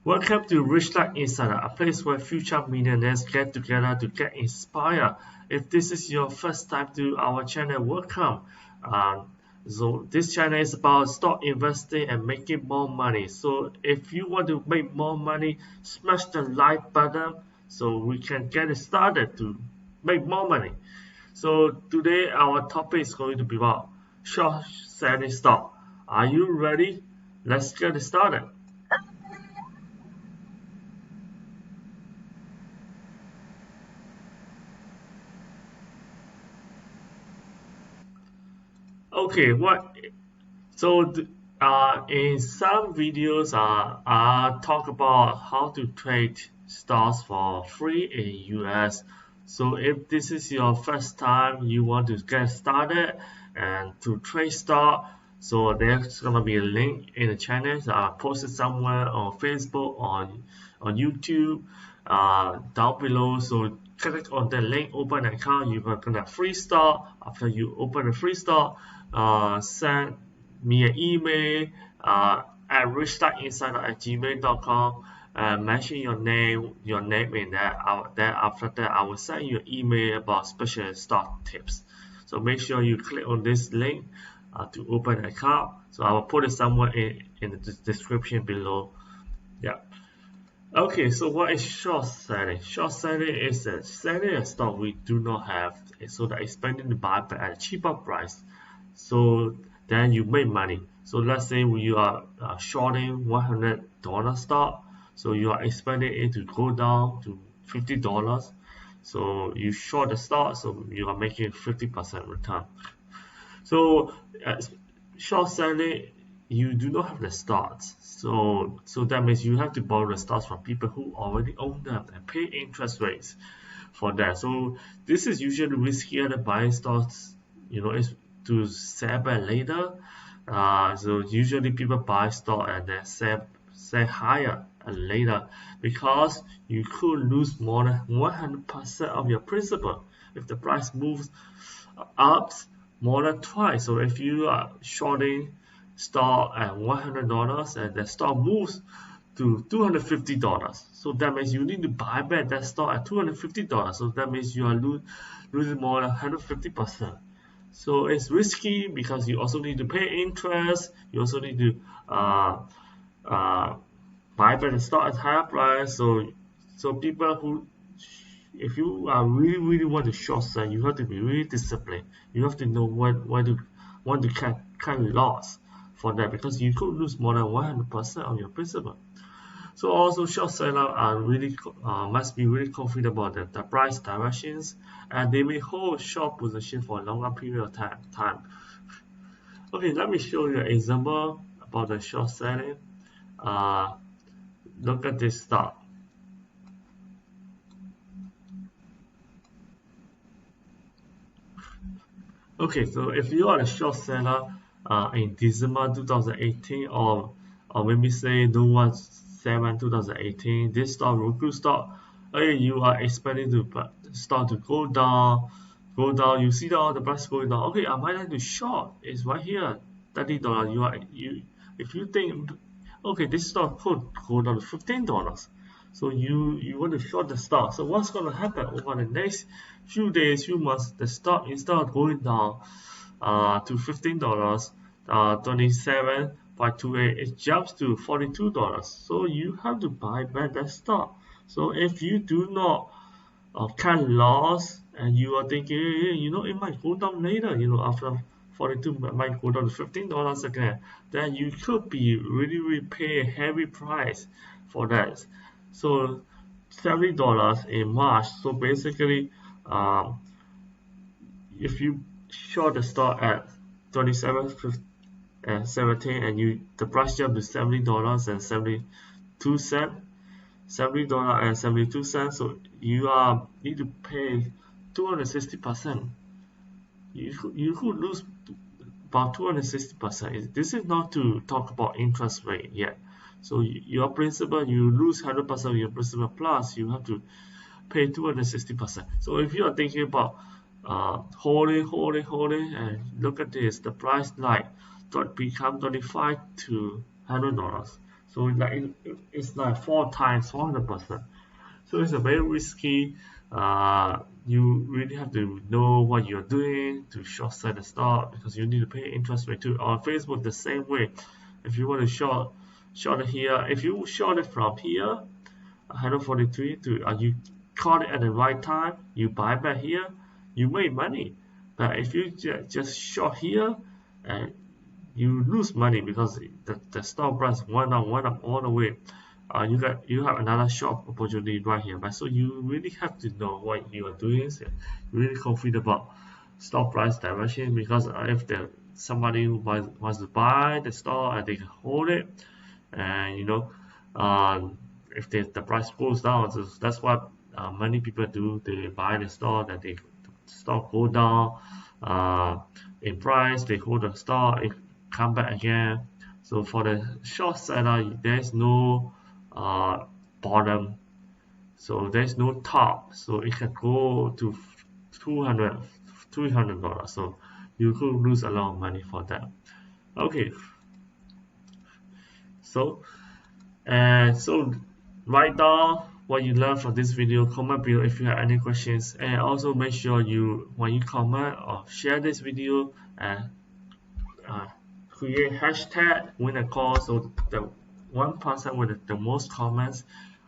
Welcome to Rich Life Insider, a place where future millionaires get together to get inspired. If this is your first time to our channel, welcome. So this channel is about stock investing and making more money. So if you want to make more money, smash the like button so we can get started to make more money. So today our topic is going to be about short selling stock. Are you ready? Let's get started. Okay, in some videos, I talk about how to trade stocks for free in US. So if this is your first time, you want to get started and to trade stock, so there's gonna be a link in the channel. I posted somewhere on Facebook, on YouTube, down below. So click on the link, open an account. You're gonna free stock. After you open the free stock, send me an email at richstartinsider@gmail.com and mention your name in that. Then after that, I will send you an email about special stock tips. So make sure you click on this link to open an account. So I will put it somewhere in the description below. Yeah. Okay, so what is short selling? Short selling is selling a stock we do not have, so that expanding to buy back at a cheaper price. So then you make money. So let's say you are shorting $100 stock, so you are expecting it to go down to $50. So you short the stock, so you are making 50% return. So short selling, you do not have the stocks. So that means you have to borrow the stocks from people who already own them and pay interest rates for that. So this is usually riskier than buying stocks. It's to sell back later. So usually people buy stock and then sell higher and later because you could lose more than 100% of your principal if the price moves up more than twice. So if you are shorting stock at $100 and the stock moves to $250, so that means you need to buy back that stock at $250. So that means you are losing more than 150%. So it's risky because you also need to pay interest. You also need to uh, buy back the stock at higher price. So people who, if you are really want to short sell, you have to be really disciplined. You have to know when to cut loss for that because you could lose more than 100% of your principal. So also short seller are really must be really confident about the price directions, and they may hold short position for a longer period of time. Okay, let me show you an example about the short selling. Uh, Look at this stock. Okay, so if you are a short seller in December 2018 or maybe say November 7 2018, this stock Roku stock, okay, you are expecting to start to go down. You see the price going down. Okay, I might like to short. It's right here, $30. If you think, okay, this stock could go down to $15. So you want to short the stock. So what's going to happen over the next few days, few months? The stock instead of going down to $15, 27.28, it jumps to $42. So you have to buy back that stock. So if you do not cut loss and you are thinking, hey, it might go down later, after 42 might go down to $15 again, then you could be really pay a heavy price for that. So $70 in March. So basically, um, if you short the stock at 27 and 17 and the price jump to $70.72, $70.72, so you need to pay 260%. You could lose about 260%. This is not to talk about interest rate yet. So your principal, you lose 100% of your principal plus you have to pay 260%. So if you are thinking about holding, and look at this, the price like become 25 to $100. So it's like 4 times 400%. So it's a very risky. You really have to know what you're doing to short sell the stock because you need to pay interest rate too. On Facebook, the same way. If you want to short it here, if you short it from here, 143 to you caught it at the right time, you buy back here, you make money. But if you just short here, and you lose money because the stock price went up all the way. You have another short opportunity right here, but so you really have to know what you are doing. So really confident about stock price direction because if the somebody who wants to buy the stock and they can hold it, and if the price goes down, so that's what many people do. They buy the stock and the stock go down in price. They hold the stock, it come back again. So for the short seller, there's no uh, bottom, so there's no top, so it can go to 200 $300. So you could lose a lot of money for that. Okay, so so write down what you learned from this video, comment below if you have any questions, and also make sure you when you comment or share this video and uh, create hashtag win a call, so the one person with the most comments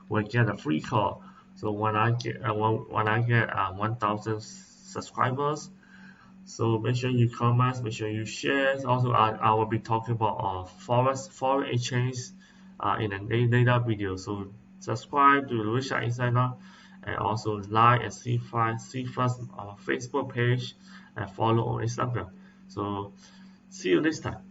will get a free call. So when I get 1000 subscribers, so make sure you comment, make sure you share. Also, I will be talking about foreign exchange in a later video. So subscribe to the Richard Insider, and also like and see first our Facebook page and follow on Instagram. So see you next time.